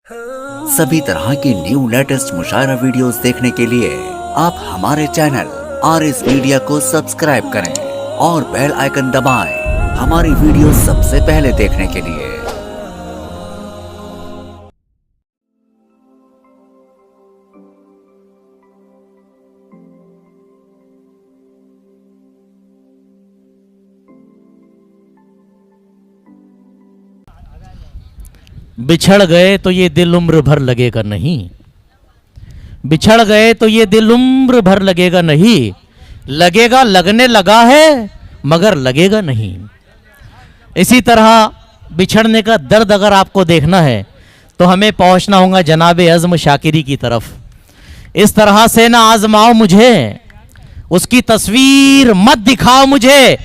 सभी तरह की न्यू लेटेस्ट मुशायरा वीडियोस देखने के लिए आप हमारे चैनल RS मीडिया को सब्सक्राइब करें और बेल आइकन दबाएं हमारी वीडियो सबसे पहले देखने के लिए। बिछड़ गए तो ये दिल उम्र भर लगेगा नहीं, बिछड़ गए तो ये दिल उम्र भर लगेगा नहीं, लगेगा लगने लगा है मगर लगेगा नहीं। इसी तरह बिछड़ने का दर्द अगर आपको देखना है तो हमें पहुंचना होगा जनाबे अज़्म शाकिरी की तरफ। इस तरह से ना आजमाओ मुझे, उसकी तस्वीर मत दिखाओ मुझे,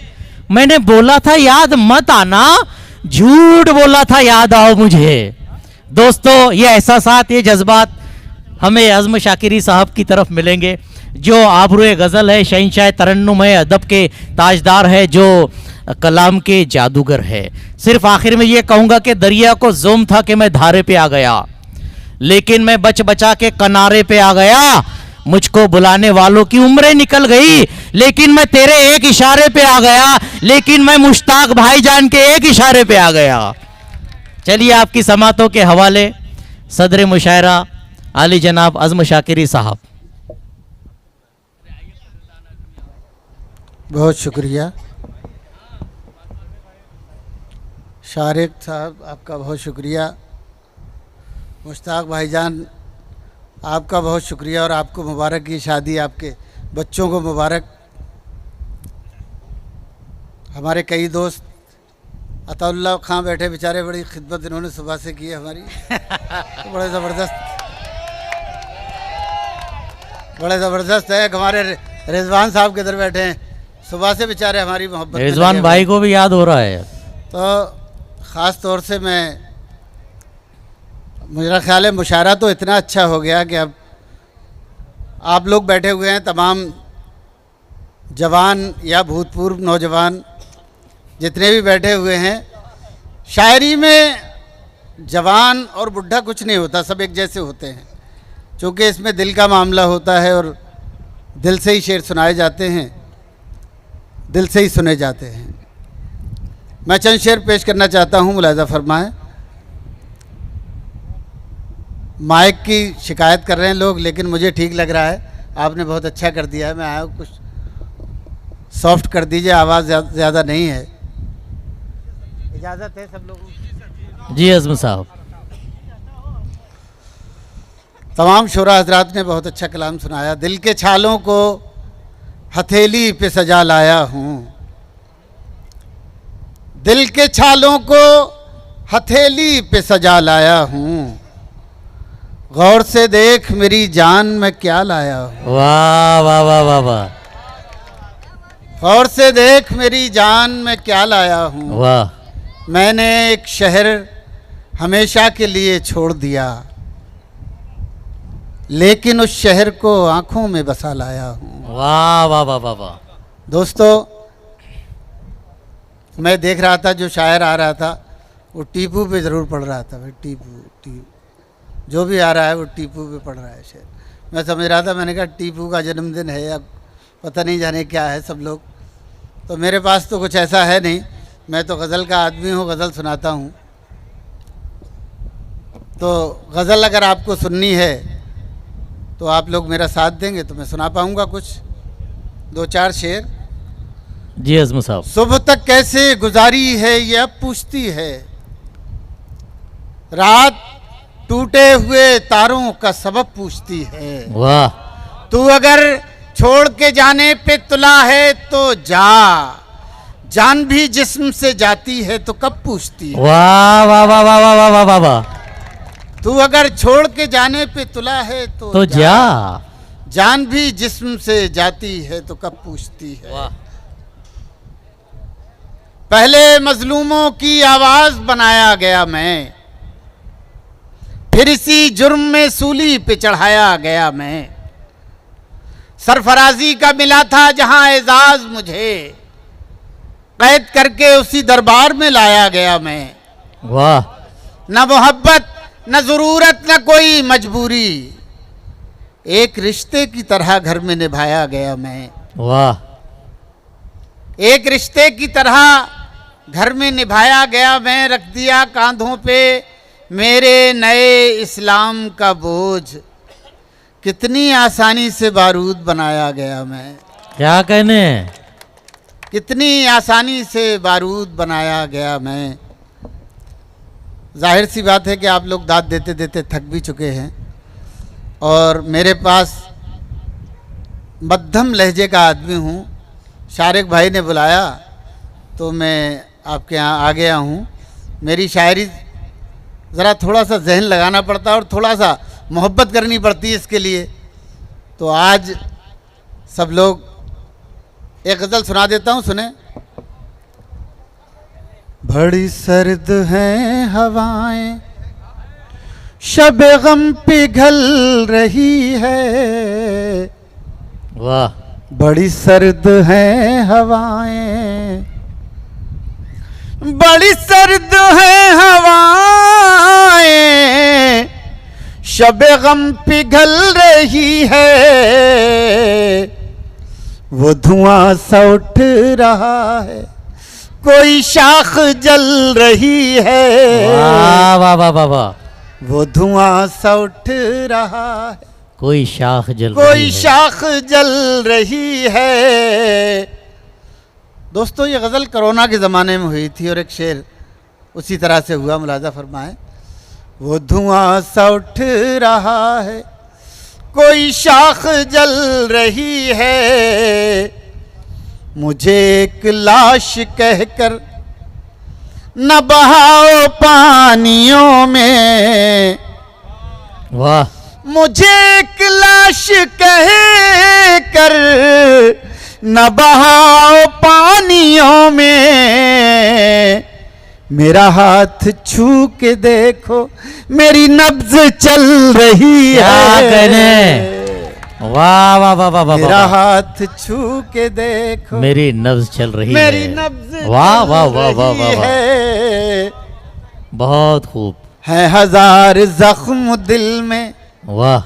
मैंने बोला था याद मत आना, झूठ बोला था याद आओ मुझे। दोस्तों, ये एहसासात, ये जज्बात हमें अज़्म शाकिरी साहब की तरफ मिलेंगे जो आबरूए गज़ल है, शहंशाह तरन्नुम है, अदब के ताजदार है, जो कलाम के जादूगर है। सिर्फ आखिर में ये कहूँगा कि दरिया को ज़ुम था कि मैं धारे पे आ गया, लेकिन मैं बच बचा के किनारे पे आ गया। मुझको बुलाने वालों की उम्रें निकल गई, लेकिन मैं तेरे एक इशारे पे आ गया, लेकिन मैं मुश्ताक भाईजान के एक इशारे पे आ गया। चलिए आपकी समातों के हवाले सदर मुशायरा आली जनाब अज़्म शाकिरी साहब। बहुत शुक्रिया शारिक साहब, आपका बहुत शुक्रिया। मुश्ताक भाईजान, आपका बहुत शुक्रिया और आपको मुबारक की शादी, आपके बच्चों को मुबारक। हमारे कई दोस्त अताउल्लाह खां बैठे बेचारे, बड़ी खिदमत इन्होंने सुबह से की है हमारी। तो बड़े ज़बरदस्त है। हमारे रिजवान साहब किधर बैठे हैं, सुबह से बेचारे हमारी मोहब्बत। रिजवान भाई को भी याद हो रहा है। तो ख़ास तौर से मेरा ख्याल है मुशायरा तो इतना अच्छा हो गया कि अब आप लोग बैठे हुए हैं, तमाम जवान या भूतपूर्व नौजवान जितने भी बैठे हुए हैं। शायरी में जवान और बुढ़ा कुछ नहीं होता, सब एक जैसे होते हैं, क्योंकि इसमें दिल का मामला होता है और दिल से ही शेर सुनाए जाते हैं, दिल से ही सुने जाते हैं। मैं चंद शेर पेश करना चाहता हूँ, मुलाज़ा फरमाएं। माइक की शिकायत कर रहे हैं लोग, लेकिन मुझे ठीक लग रहा है, आपने बहुत अच्छा कर दिया है। मैं आया हूँ, कुछ सॉफ्ट कर दीजिए, आवाज़ ज़्यादा नहीं है। इजाज़त है सब लोगों? जी अज़्म साहब। तमाम शोरा हजरात ने बहुत अच्छा कलाम सुनाया। दिल के छालों को हथेली पे सजा लाया हूँ, दिल के छालों को हथेली पे सजा लाया हूँ, गौर से देख मेरी जान मैं क्या लाया हूँ। वाह वाह वाह वाह वाह, गौर से देख मेरी जान मैं क्या लाया हूँ। वाह। मैंने एक शहर हमेशा के लिए छोड़ दिया, लेकिन उस शहर को आंखों में बसा लाया हूँ। वाह वाह वाह वाह वाह। दोस्तों, मैं देख रहा था जो शायर आ रहा था वो टीपू पे ज़रूर पढ़ रहा था। भाई टीपू जो भी आ रहा है वो टीपू पे पढ़ रहा है शेर। मैं समझ रहा था, मैंने कहा टीपू का जन्मदिन है या पता नहीं जाने क्या है सब लोग। तो मेरे पास तो कुछ ऐसा है नहीं, मैं तो गज़ल का आदमी हूँ, गज़ल सुनाता हूँ। तो गज़ल अगर आपको सुननी है तो आप लोग मेरा साथ देंगे तो मैं सुना पाऊँगा कुछ दो चार शेर। जी अज़्म साहब। सुबह तक कैसे गुजारी है ये अब पूछती है, रात टूटे हुए तारों का सबब पूछती है। वाह। तू अगर छोड़ के जाने पे तुला है तो जा, जान भी जिस्म से जाती है तो कब पूछती है। वाह वाह वाह वाह वाह वाह वाह वाह। तू अगर छोड़ के जाने पे तुला है तो जा, जान भी जिस्म से जाती है तो कब पूछती है। वाह। पहले मजलूमों की आवाज बनाया गया मैं, फिर इसी जुर्म में सूली पे चढ़ाया गया मैं। सरफराजी का मिला था जहां एजाज मुझे, कैद करके उसी दरबार में लाया गया मैं। वाह। न मोहब्बत न जरूरत न कोई मजबूरी, एक रिश्ते की तरह घर में निभाया गया मैं। वाह, एक रिश्ते की तरह घर में निभाया गया मैं, रख दिया कांधों पे मेरे नए इस्लाम का बोझ, कितनी आसानी से बारूद बनाया गया मैं। क्या कहने। कितनी आसानी से बारूद बनाया गया मैं। जाहिर सी बात है कि आप लोग दाद देते देते थक भी चुके हैं और मेरे पास मध्यम लहजे का आदमी हूँ। शारिक भाई ने बुलाया तो मैं आपके यहाँ आ गया हूँ। मेरी शायरी ज़रा थोड़ा सा जहन लगाना पड़ता है और थोड़ा सा मोहब्बत करनी पड़ती है इसके लिए। तो आज सब लोग एक गज़ल सुना देता हूँ, सुने। बड़ी सर्द हैं हवाएं, शब गम पिघल रही है। वाह, बड़ी सर्द हैं हवाएं, बड़ी सर्द हैं हवाएं, शब गम पिघल रही है। वो धुआं सा उठ रहा है, कोई शाख जल रही है। वाह वाह वाह वाह वाह, वो धुआं सा उठ रहा है, कोई शाख जल कोई रही है। शाख जल रही है। दोस्तों, ये गज़ल कोरोना के ज़माने में हुई थी और एक शेर उसी तरह से हुआ, मुलाजा फरमाएं। वो धुआं सा उठ रहा है, कोई शाख जल रही है। मुझे एक लाश कहकर न बहाओ पानियों में। वाह, मुझे एक लाश कह कर न बहाओ पानियों में। मेरा हाथ छू के देखो, मेरी नब्ज चल रही क्या है। कहने। वाह वाह वाह वाह वाह, मेरा वाह। हाथ छू के देखो, मेरी नब्ज चल रही मेरी है। नब्ज वाह वाह चल वाह वाह वाह रही वाह, है। बहुत खूब। है हजार जख्म दिल में, वाह,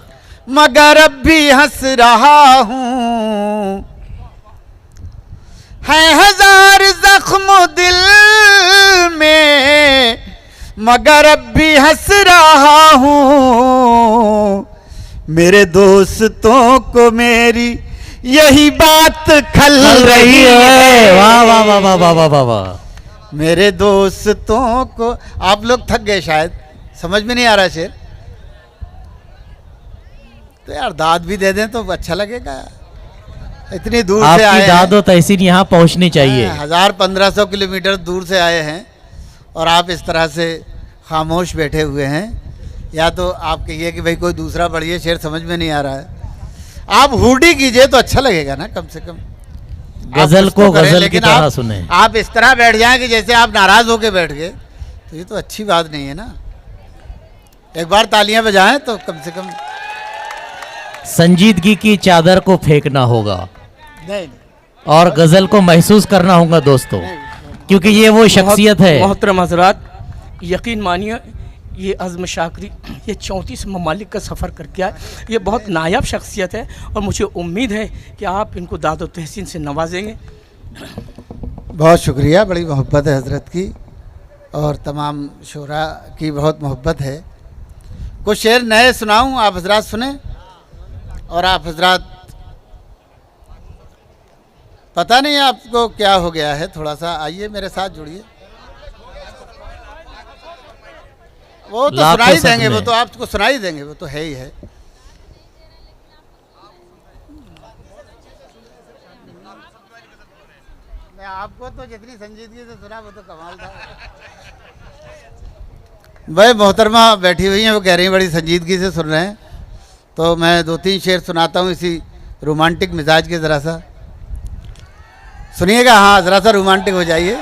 मगर अब भी हंस रहा हूँ। है हजार जख्म दिल में, मगर अब भी हंस रहा हूँ। मेरे दोस्तों को मेरी यही बात खल रही है। वाह वाह वाह वाह वाह वाह वाह वाह। मेरे दोस्तों को, आप लोग थक गए शायद, समझ में नहीं आ रहा शेर, तो यार दाद भी दे दें तो अच्छा लगेगा। इतनी दूर से आए आपकी हैं, दादो तहसीन यहाँ पहुँचनी चाहिए। 1000-1500 किलोमीटर दूर से आए हैं और आप इस तरह से खामोश बैठे हुए हैं। या तो आप कहिए कि भाई कोई दूसरा पढ़िए, शेर समझ में नहीं आ रहा है। आप हुडी कीजिए तो अच्छा लगेगा ना, कम से कम गजल को करें, गजल की लेकिन तरह सुने। आप इस तरह बैठ जाएं कि जैसे आप नाराज होके बैठ गए, तो ये तो अच्छी बात नहीं है ना। एक बार तालियां बजाएं तो कम से कम। संजीदगी की चादर को फेंकना होगा नहीं, और गजल को महसूस करना होगा दोस्तों, क्योंकि ये वो शख्सियत है। मोहतरम हजरात, यकीन मानिए ये अज़्म शाकरी ये 34 ममालिक का सफ़र करके आए। ये बहुत नायाब शख्सियत है और मुझे उम्मीद है कि आप इनको दादो तहसीन से नवाजेंगे। बहुत शुक्रिया, बड़ी मोहब्बत है हजरत की और तमाम शोरा की बहुत मोहब्बत है। कुछ शेर नए सुनाऊं, आप हजरात सुने। और आप हजरात, पता नहीं आपको क्या हो गया है, थोड़ा सा आइए मेरे साथ जुड़िए। वो तो सुनाई देंगे, वो तो आपको सुनाई देंगे, वो तो है ही है। मैं आपको तो जितनी संजीदगी से सुना वो तो कमाल था। भाई मोहतरमा बैठी हुई हैं, वो कह रही हैं बड़ी संजीदगी से सुन रहे हैं, तो मैं 2-3 शेर सुनाता हूँ इसी रोमांटिक मिजाज के। ज़रा सा सुनिएगा, हाँ ज़रा सा रोमांटिक हो जाइए।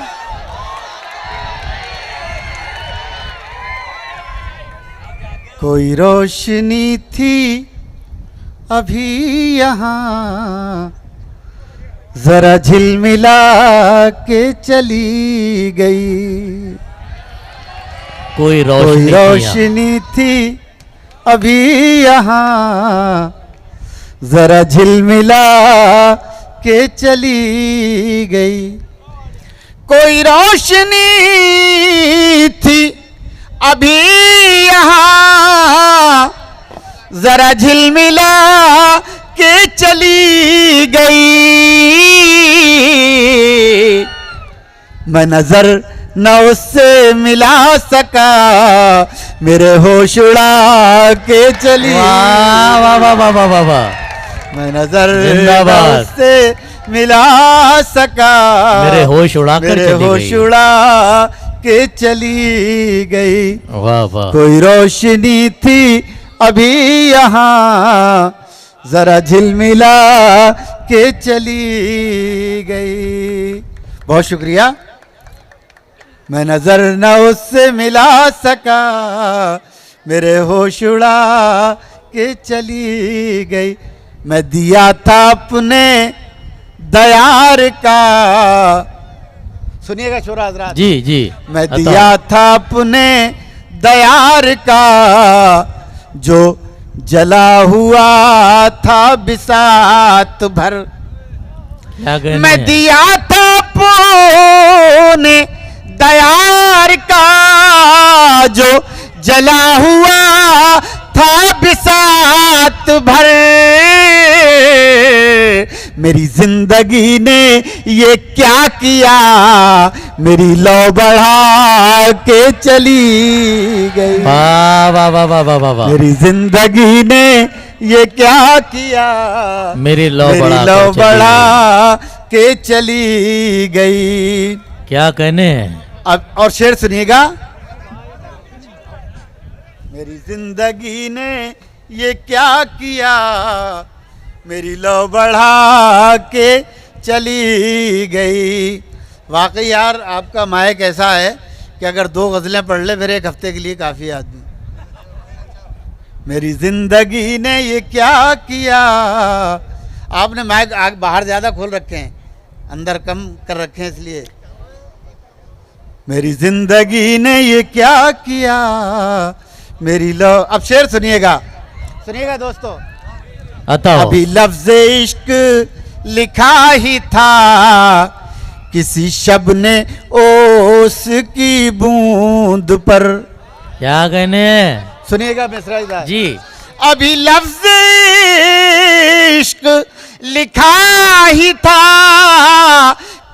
कोई रोशनी थी अभी यहाँ, जरा झिलमिला के चली गई। कोई कोई रोशनी थी यहाँ। रोशनी थी अभी यहाँ, जरा झिलमिला के चली गई। कोई रोशनी थी अभी यहाँ, जरा झिलमिला के चली गई। मैं नजर न उससे मिला सका, मेरे होश उड़ा के चली। वाह वाह वाह वाह वाह वाह वाह। मैं नजर न जिंदाबाद। उससे मिला सका, मेरे होश उड़ा कर मेरे चली होश गई। उड़ा के चली गई। वाह वाह। कोई रोशनी थी अभी यहाँ, जरा झिलमिला के चली गई। बहुत शुक्रिया। मैं नजर न उससे मिला सका, मेरे होश उड़ा के चली गई। मैं दिया था अपने दयार का, सुनिएगा छोरा हजरात। जी जी। मैं अता। दिया था अपने दयार का, जो जला हुआ था बिसात भर। क्या कहने मैं हैं? दिया था अपने दयार का, जो जला हुआ था बिसात भर। मेरी जिंदगी ने ये क्या किया, मेरी लौ बढ़ा के चली गई। वाह वाह वाह वाह वाह वाह वाह। मेरी जिंदगी ने ये क्या किया, मेरी लौ मेरी बढ़ा लौ कर चली बढ़ा के चली गई। क्या कहने हैं? अब और शेर सुनिएगा। मेरी जिंदगी ने ये क्या किया, मेरी लौ बढ़ा के चली गई। वाकई यार आपका मायक ऐसा है कि अगर 2 गज़लें पढ़ ले फिर 1 हफ्ते के लिए काफ़ी आदमी। मेरी जिंदगी ने ये क्या किया। आपने माइक बाहर ज़्यादा खोल रखे हैं, अंदर कम कर रखे हैं इसलिए। मेरी जिंदगी ने ये क्या किया, मेरी लो। अब शेर सुनिएगा, सुनिएगा दोस्तों। अताओ। अभी लफ्ज़ इश्क लिखा ही था, किसी शब ने ओस की बूंद पर। क्या कहने हैं? सुनिएगा मिश्रा इधर। जी। अभी लफ्ज़ इश्क लिखा ही था,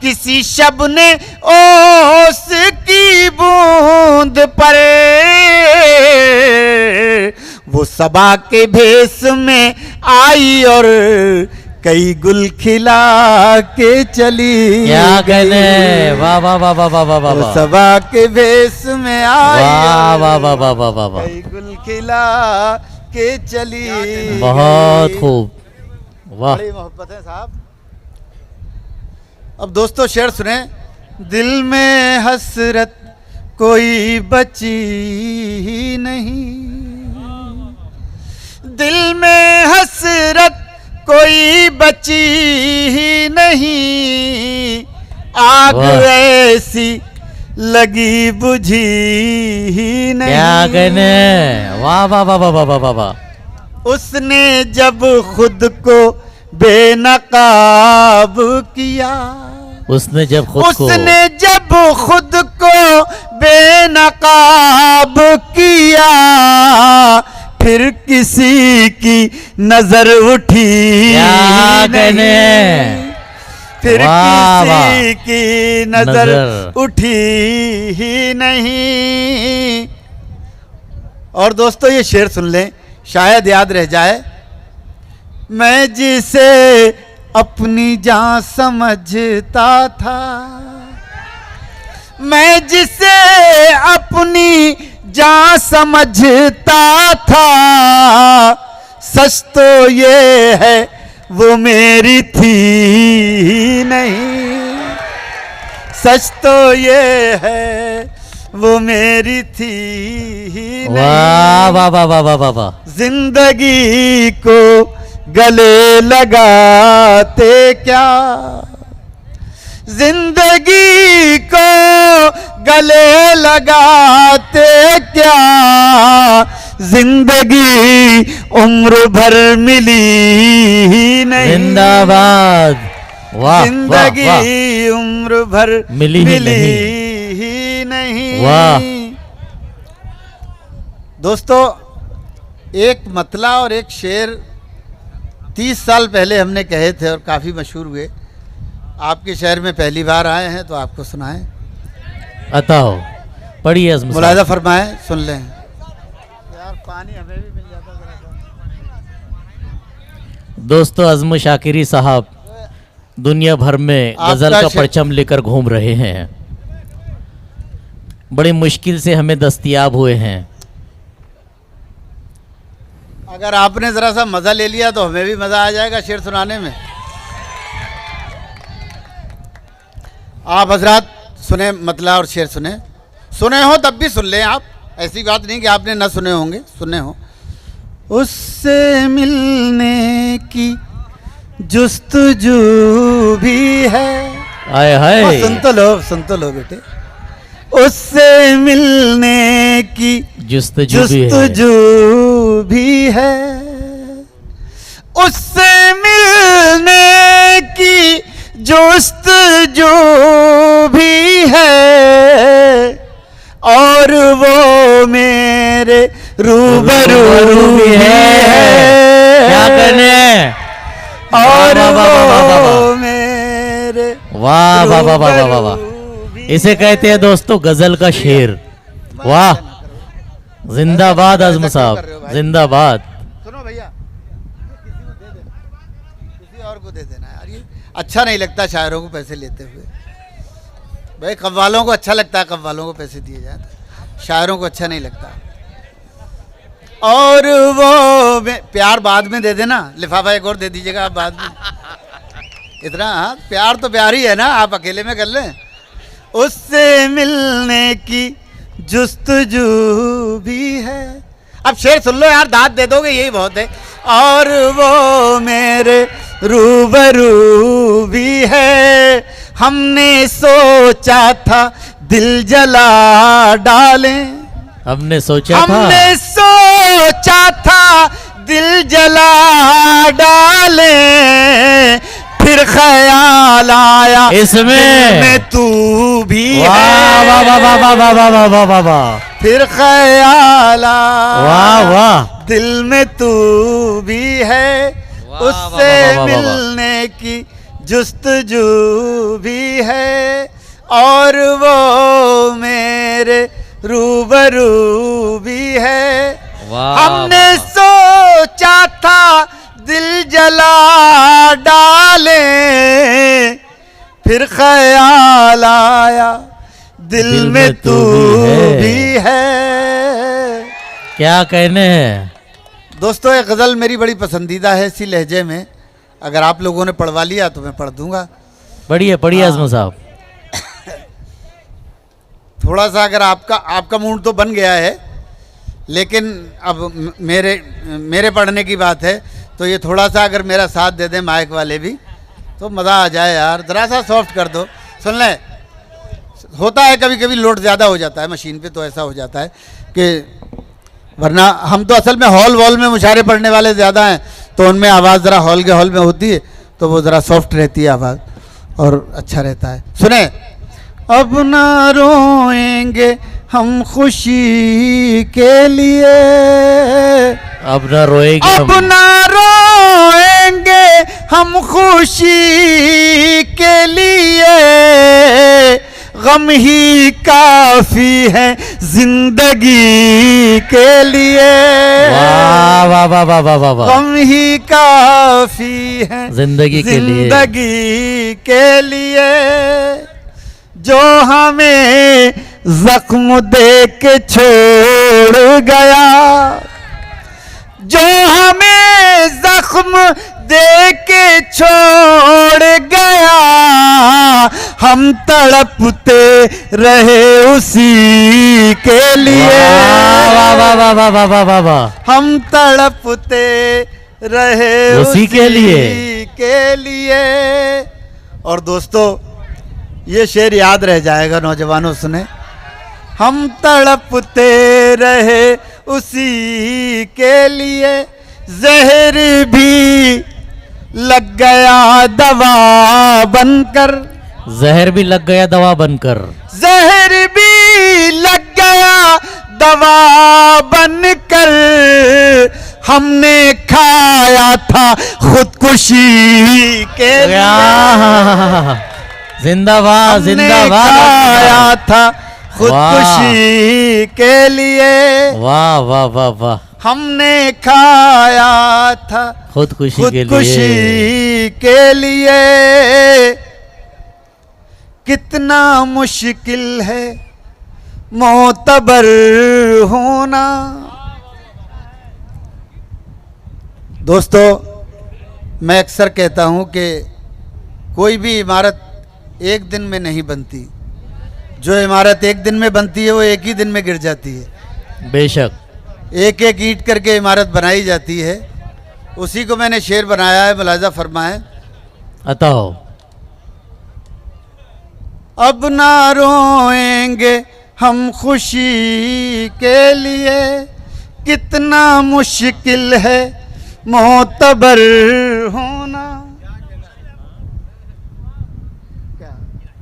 किसी शब ने ओस की बूंद पर। वो सबा के भेस में आई और कई गुल खिला के चली। क्या कहने गई। हैं? वाह वाह वाह वाह वाह वाह वाह वो वाह। सबा के भेस में आई वाह और वाह वाह वाह वाह वाह वाह। कई गुल खिला के चली। बहुत गई। खूब। वाह। बड़ी मोहब्बत है साहब। अब दोस्तों शेर सुने। दिल में हसरत कोई बची ही नहीं, दिल में हसरत कोई बची ही नहीं। आग वाह। ऐसी लगी बुझी ही नहीं। क्या कहने हैं? वाह वाह वाह वाह वाह वाह वाह वाह। उसने जब खुद को बेनकाब किया, उसने जब खुद को उसने जब खुद को बेनकाब किया, फिर किसी की नजर उठी क्या कहने नहीं। हैं? फिर वाह, किसी वाह। की नजर नजर। उठी ही नहीं। और दोस्तों ये शेर सुन लें, शायद याद रह जाए। मैं जिसे अपनी जान समझता था, मैं जिसे अपनी जान समझता था, सच तो ये है वो मेरी थी नहीं। सच तो ये है वो मेरी थी नहीं। वाह वाह वाह वाह वाह वाह वाह। जिंदगी को गले लगाते क्या, जिंदगी को गले लगाते क्या, जिंदगी उम्र भर मिली ही नहीं। जिंदाबाद। वाह वाह जिंदगी वाह। उम्र भर मिली ही ही नहीं। वाह। दोस्तों, एक मतला और एक शेर 30 साल पहले हमने कहे थे और काफ़ी मशहूर हुए। आपके शहर में पहली बार आए हैं तो आपको सुनाएं। अताओ पढ़िए अज़्म साहब। मुलाहिज़ा फरमाएं, सुन लें। यार पानी हमें भी मिल जाता जरा। दोस्तों, अज़्म शाकिरी साहब दुनिया भर में आपका गज़ल का परचम लेकर घूम रहे हैं। बड़ी मुश्किल से हमें दस्तयाब हुए हैं। अगर आपने ज़रा सा मज़ा ले लिया तो हमें भी मज़ा आ जाएगा शेर सुनाने में। आप हजरात सुने, मतला और शेर सुने हो तब भी सुन लें आप। ऐसी बात नहीं कि आपने ना सुने होंगे, सुने हो। उससे मिलने की जुस्तजू भी है। आए हाय। सुन तो लो बेटे। उससे मिलने की जुस्तजू भी है, उससे मिलने की जुस्तजू भी है, और वो मेरे रूबरू भी है। क्या करने। और वाह, वाह, वाह, वाह, वाह, वाह। वो मेरे वाह वाह वाह वाह वाह वाह। इसे कहते हैं दोस्तों गजल का शेर। वाह, जिंदाबाद अज़्म साहब, जिंदाबाद। सुनो भैया, किसी को दे देना, किसी और को दे देना यार। ये अच्छा नहीं लगता शायरों को पैसे लेते हुए। भाई कव्वालों को अच्छा लगता है, कव्वालों को पैसे दिए जाते हैं, शायरों को अच्छा नहीं लगता। और वो प्यार बाद में दे देना, लिफाफा एक और दे दीजिएगा आप बाद में। इतना हाँ, प्यार तो प्यार ही है ना, आप अकेले में कर लें। उससे मिलने की जुस्तजू भी है। अब शेर सुन लो यार, दाद दे दोगे यही बहुत है। और वो मेरे रूबरू भी है, हमने सोचा था दिल जला डालें, हमने सोचा था दिल जला डालें, फिर ख्याल आया इसमें तू भी है। वाह वाह वाह वाह वाह वाह वाह वाह वाह। फिर ख्याल वाह वाह, दिल में तू भी है, उससे मिलने की जुस्तजू भी है, और वो मेरे रूबरू भी है। हमने सोचा था दिल जला डाले, फिर ख्याल आया दिल में तू भी है। क्या कहने हैं दोस्तों, एक गज़ल मेरी बड़ी पसंदीदा है इसी लहजे में। अगर आप लोगों ने पढ़वा लिया तो मैं पढ़ दूंगा। पढ़िए पढ़िए अज़्म साहब। थोड़ा सा अगर आपका मूड तो बन गया है, लेकिन अब मेरे पढ़ने की बात है तो ये थोड़ा सा अगर मेरा साथ दे दें माइक वाले भी तो मज़ा आ जाए यार। ज़रा सा सॉफ्ट कर दो। सुन लें, होता है कभी कभी लोड ज़्यादा हो जाता है मशीन पे, तो ऐसा हो जाता है कि वरना हम तो असल में हॉल में मुशायरे पढ़ने वाले ज़्यादा हैं, तो उनमें आवाज़ ज़रा हॉल में होती है तो वो ज़रा सॉफ्ट रहती है आवाज़ और अच्छा रहता है। सुने, अब ना रोएंगे हम खुशी के लिए, अब ना रोएंगे अब ना रोएंगे हम खुशी के लिए, गम ही काफी है जिंदगी के लिए। वाह वाह वाह वाह वाह वाह वाह। गम ही काफी है जिंदगी के लिए, जो हमें जख्म दे के छोड़ गया, जो हमें जख्म दे के छोड़ गया, हम तड़पते रहे उसी के लिए। वाह वाह वाह वाह वाह वाह वाह वाह। हम तड़पते रहे उसी के लिए। के लिए। और दोस्तों, ये शेर याद रह जाएगा नौजवानों, सुने। हम तड़पते रहे उसी के लिए, जहर भी लग गया दवा बनकर, जहर भी लग गया दवा बनकर, जहर भी लग गया दवा बनकर, हमने खाया था खुदकुशी के लिए, जिंदाबाद हमने जिंदाबाद, खाया था खुदकुशी के लिए, वाह वाह वाह वाह, हमने खाया था खुदकुशी के लिए, खुदकुशी के लिए। कितना मुश्किल है मोतबर होना। दोस्तों, मैं अक्सर कहता हूं कि कोई भी इमारत एक दिन में नहीं बनती। जो इमारत एक दिन में बनती है वो एक ही दिन में गिर जाती है। बेशक, एक एक ईंट करके इमारत बनाई जाती है। उसी को मैंने शेर बनाया है, मुलाजा फरमाएं। अता हो। अब ना रोएंगे हम खुशी के लिए, कितना मुश्किल है मोतबर होना। क्या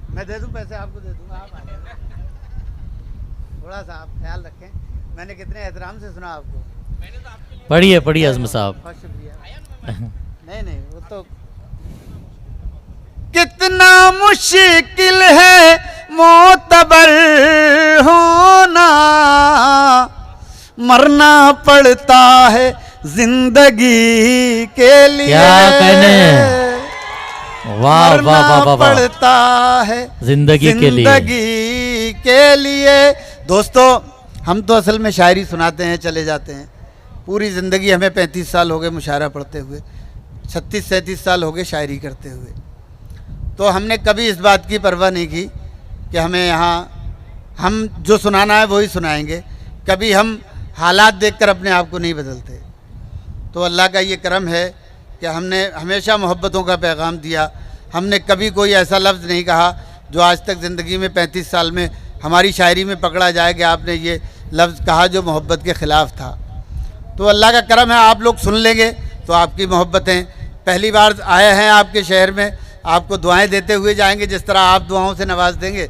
मैं दे दूं पैसे? आपको दे दूंगा, आप आ जाओ। थोड़ा सा आप ख्याल रखें, मैंने कितने एहतराम से सुना आपको। पढ़िए पढ़िए अज़म साहब। बहुत शुक्रिया। नहीं नहीं, वो तो कितना मुश्किल है मोतबर होना, मरना पड़ता है जिंदगी के लिए। क्या कहने, वाह वाह वाह वाह वाह, पड़ता है जिंदगी के लिए, जिंदगी के लिए। दोस्तों, हम तो असल में शायरी सुनाते हैं, चले जाते हैं। पूरी ज़िंदगी हमें 35 साल हो गए मुशायरा पढ़ते हुए, 36-37 साल हो गए शायरी करते हुए। तो हमने कभी इस बात की परवाह नहीं की कि हमें यहाँ हम जो सुनाना है वही सुनाएंगे। कभी हम हालात देखकर अपने आप को नहीं बदलते। तो अल्लाह का ये करम है कि हमने हमेशा मोहब्बतों का पैगाम दिया। हमने कभी कोई ऐसा लफ्ज़ नहीं कहा जो आज तक ज़िंदगी में 35 साल में हमारी शायरी में पकड़ा जाए कि आपने ये लफ्ज़ कहा जो मोहब्बत के ख़िलाफ़ था। तो अल्लाह का करम है, आप लोग सुन लेंगे तो आपकी मोहब्बतें। पहली बार आए हैं आपके शहर में, आपको दुआएं देते हुए जाएंगे। जिस तरह आप दुआओं से नवाज देंगे